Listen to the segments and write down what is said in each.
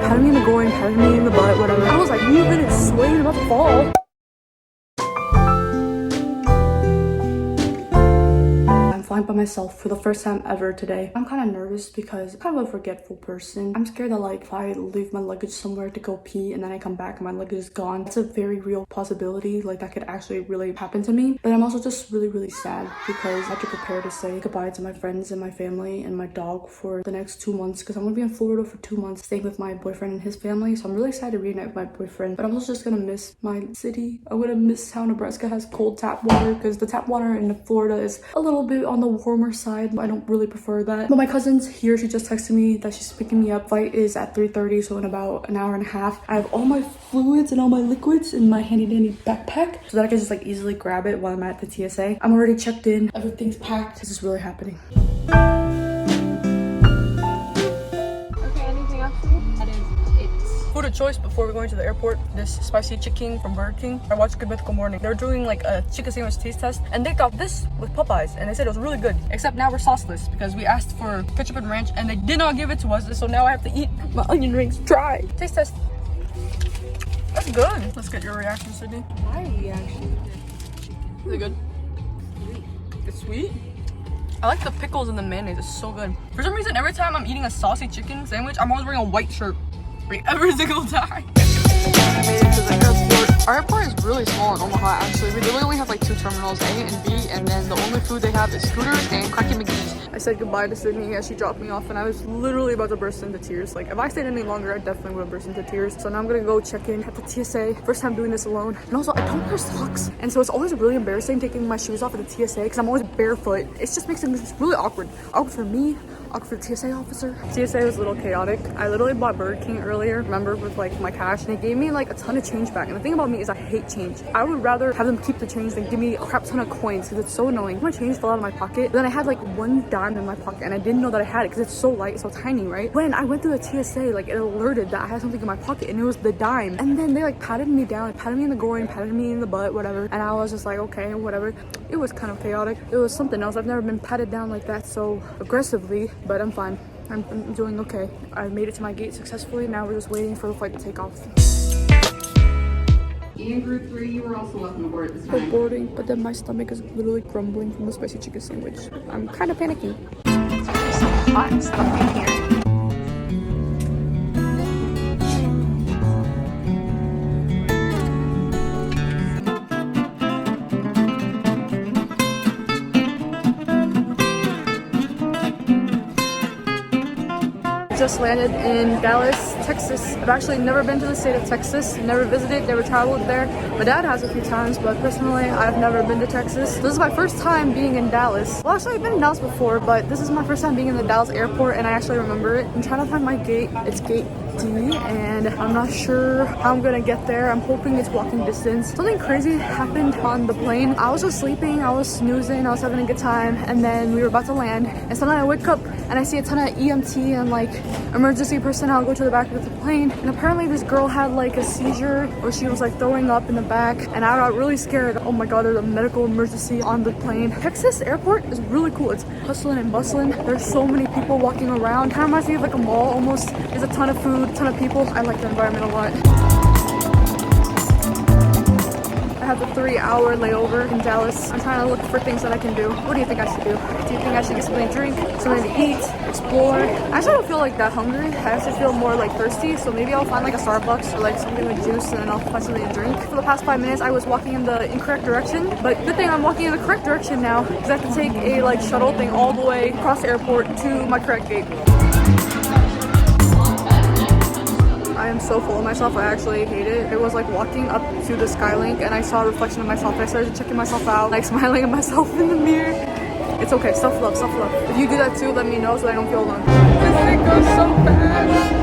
patted me in the groin, patted me in the butt, whatever. I was like moving and swaying, about to fall. Flying by myself for the first time ever today. I'm kind of nervous because I'm kind of a forgetful person. I'm scared that like if I leave my luggage somewhere to go pee and then I come back and my luggage is gone, it's a very real possibility. Like that could actually really happen to me. But I'm also just really sad because I have to prepare to say goodbye to my friends and my family and my dog for the next 2 months, because I'm gonna be in Florida for 2 months staying with my boyfriend and his family. So I'm really excited to reunite with my boyfriend, but I'm also just gonna miss my city. I'm gonna miss how Nebraska has cold tap water, because the tap water in Florida is a little bit on the warmer side. I don't really prefer that. But my cousin's here. She just texted me that she's picking me up. Flight is at 3:30, so in about an hour and a half. I have all my fluids and all my liquids in my handy dandy backpack so that I can just like easily grab it while I'm at the TSA. I'm already checked in. Everything's packed. This is really happening. Food of choice before we're going to the airport, this spicy chicken from Burger King. I watched Good Mythical Morning. They're doing like a chicken sandwich taste test and they got this with Popeyes and they said it was really good. Except now we're sauceless because we asked for ketchup and ranch and they did not give it to us, so now I have to eat my onion rings dry. Taste test. That's good. Let's get your reaction, Sydney. My reaction. Is it good? Sweet. It's sweet? I like the pickles and the mayonnaise. It's so good. For some reason, every time I'm eating a saucy chicken sandwich, I'm always wearing a white shirt. Like every single time. I made it to the airport. Our airport is really small in Omaha, actually. We literally only have like 2 terminals, A and B, and then the only food they have is scooters and Cracky McGee's. I said goodbye to Sydney as she dropped me off, and I was literally about to burst into tears. Like, if I stayed any longer, I definitely would have burst into tears. So now I'm gonna go check in at the TSA. First time doing this alone. And also, I don't wear socks. And so it's always really embarrassing taking my shoes off at the TSA because I'm always barefoot. It just makes things really awkward. Awkward for me, awkward for the TSA officer. TSA was a little chaotic. I literally bought Burger King earlier, remember, with like my cash, and they gave me like a ton of change back. And the thing about me is I hate change. I would rather have them keep the change than give me a crap ton of coins because it's so annoying. My change fell out of my pocket. Then I had like 1 dime in my pocket and I didn't know that I had it because it's so light, so tiny, right? When I went through the TSA, like it alerted that I had something in my pocket and it was the dime. And then they like patted me down, like, patted me in the groin, patted me in the butt, whatever. And I was just like, okay, whatever. It was kind of chaotic. It was something else. I've never been patted down like that so aggressively, but I'm fine. I'm doing okay. I made it to my gate successfully. Now we're just waiting for the flight to take off. In group 3, you were also welcome aboard this time. Boarding, but then my stomach is literally grumbling from the spicy chicken sandwich. I'm kind of panicking. There's some hot stuff in here. Just landed in Dallas, Texas. I've actually never been to the state of Texas, never visited, never traveled there. My dad has a few times, but personally, I've never been to Texas. This is my first time being in Dallas. Well, actually, I've been in Dallas before, but this is my first time being in the Dallas airport, and I actually remember it. I'm trying to find my gate. It's gate D, and I'm not sure how I'm gonna get there. I'm hoping it's walking distance. Something crazy happened on the plane. I was just sleeping, I was snoozing, I was having a good time, and then we were about to land, and suddenly I wake up and I see a ton of EMT and like emergency personnel go to the back of the plane, and apparently this girl had like a seizure or she was like throwing up in the back, and I got really scared. Oh my god, there's a medical emergency on the plane. Texas airport is really cool. It's hustling and bustling. There's so many people walking around. Kind of reminds me of like a mall almost. There's a ton of food, ton of people. I like the environment a lot. I have a 3-hour layover in Dallas. I'm trying to look for things that I can do. What do you think I should do? Do you think I should get something to drink, something to eat, explore? I actually don't feel like that hungry. I actually feel more like thirsty, so maybe I'll find like a Starbucks or like something with juice, and then I'll find something to drink. For the past 5 minutes, I was walking in the incorrect direction, but good thing I'm walking in the correct direction now, because I have to take a like shuttle thing all the way across the airport to my correct gate. I am so full of myself. I actually hate it. It was like walking up to the Skylink and I saw a reflection of myself. I started checking myself out, like smiling at myself in the mirror. It's okay. Self-love, self-love. If you do that too, let me know so I don't feel alone. This thing goes so fast.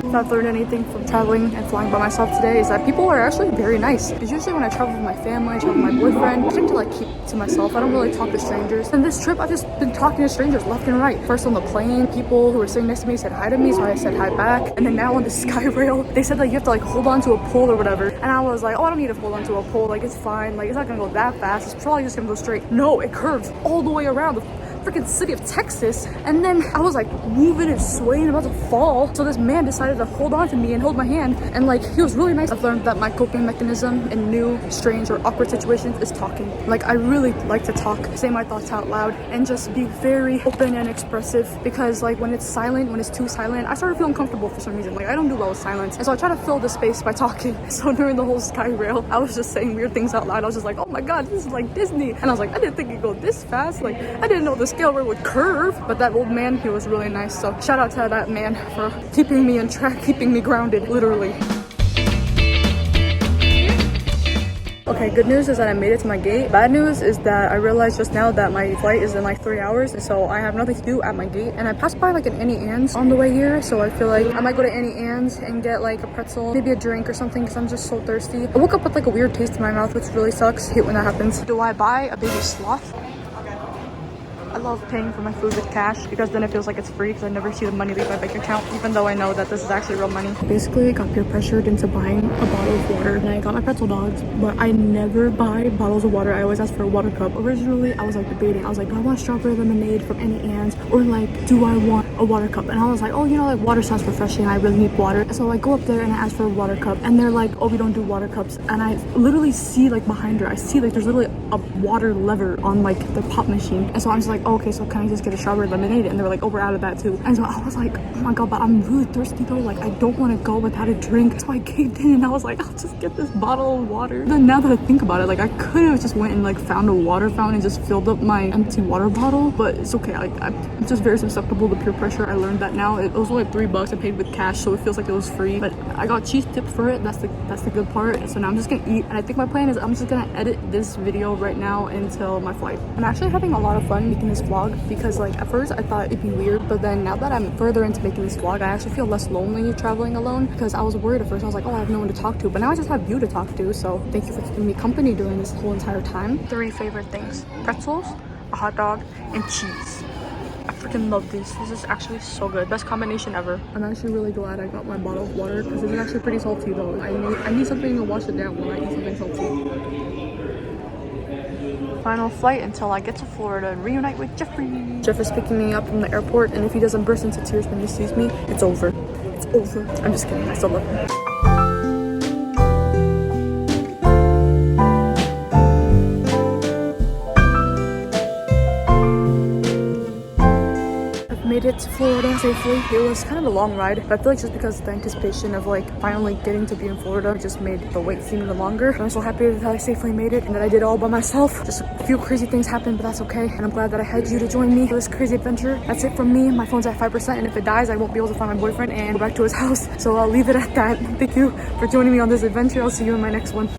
If I've learned anything from traveling and flying by myself today is that people are actually very nice. Because usually when I travel with my family, I travel with my boyfriend, I tend to like keep to myself. I don't really talk to strangers. And this trip, I've just been talking to strangers left and right. First on the plane, people who were sitting next to me said hi to me, so I said hi back. And then now on the sky rail, they said that you have to like hold on to a pole or whatever. And I was like, oh, I don't need to hold on to a pole. Like, it's fine. Like, it's not gonna go that fast. It's probably just gonna go straight. No, it curves all the way around. freaking city of Texas. And then I was like moving and swaying, about to fall. So this man decided to hold on to me and hold my hand. And like, he was really nice. I've learned that my coping mechanism in new, strange, or awkward situations is talking. Like, I really like to talk, say my thoughts out loud, and just be very open and expressive. Because like when it's silent, when it's too silent, I started feeling comfortable for some reason. Like, I don't do well with silence. And so I try to fill the space by talking. So during the whole sky rail, I was just saying weird things out loud. I was just like, oh my god, this is like Disney. And I was like, I didn't think it'd go this fast. Like, I didn't know the scale rail would curve. But that old man, he was really nice. So shout out to that man for keeping me in track, keeping me grounded, literally. Okay, good news is that I made it to my gate. Bad news is that I realized just now that my flight is in like 3 hours, and so I have nothing to do at my gate. And I passed by like an Annie Ann's on the way here, so I feel like I might go to Annie Ann's and get like a pretzel, maybe a drink or something, because I'm just so thirsty. I woke up with like a weird taste in my mouth, which really sucks. I hate when that happens. Do I buy a baby sloth? I love paying for my food with cash because then it feels like it's free because I never see the money leave my bank account, even though I know that this is actually real money. Basically, I got peer pressured into buying a bottle of water, and I got my pretzel dogs, but I never buy bottles of water. I always ask for a water cup. Originally, I was like debating. I was like, do I want strawberry lemonade from Annie Ann's, or like, do I want a water cup? And I was like, oh, you know, like water sounds refreshing. I really need water. So I go up there and I ask for a water cup, and they're like, oh, we don't do water cups. And I literally see like behind her, I see like there's literally a water lever on like the pop machine. And so I'm just like, oh, okay, so can I just get a strawberry lemonade? And they were like, oh, we're out of that too. And so I was like, oh my god, but I'm really thirsty though. Like, I don't want to go without a drink. So I caved in and I was like, I'll just get this bottle of water. Then now that I think about it, like I could have just went and like found a water fountain and just filled up my empty water bottle, but it's okay. Like, I'm just very susceptible to peer pressure. I learned that now. It was only $3. I paid with cash, so it feels like it was free, but I got cheese tips for it. That's the good part. So now I'm just gonna eat, and I think my plan is I'm just gonna edit this video right now until my flight. I'm actually having a lot of fun making this vlog because like at first I thought it'd be weird, but then now that I'm further into making this vlog, I actually feel less lonely traveling alone, because I was worried at first. I was like, oh, I have no one to talk to, but now I just have you to talk to. So thank you for keeping me company during this whole entire time. 3 favorite things: pretzels, a hot dog, and cheese. I freaking love this. This is actually so good. Best combination ever. I'm actually really glad I got my bottle of water because it's actually pretty salty though. I need something to wash it down when I eat something salty. Final flight until I get to Florida and reunite with Jeffrey. Jeff is picking me up from the airport, and if he doesn't burst into tears when he sees me, it's over. It's over. I'm just kidding. I still love him. Made it to Florida safely. It was kind of a long ride, but I feel like just because the anticipation of like finally getting to be in Florida just made the wait seem even longer. But I'm so happy that I safely made it and that I did it all by myself. Just a few crazy things happened, but that's okay. And I'm glad that I had you to join me for this crazy adventure. That's it from me. My phone's at 5%, and if it dies, I won't be able to find my boyfriend and go back to his house. So I'll leave it at that. Thank you for joining me on this adventure. I'll see you in my next one.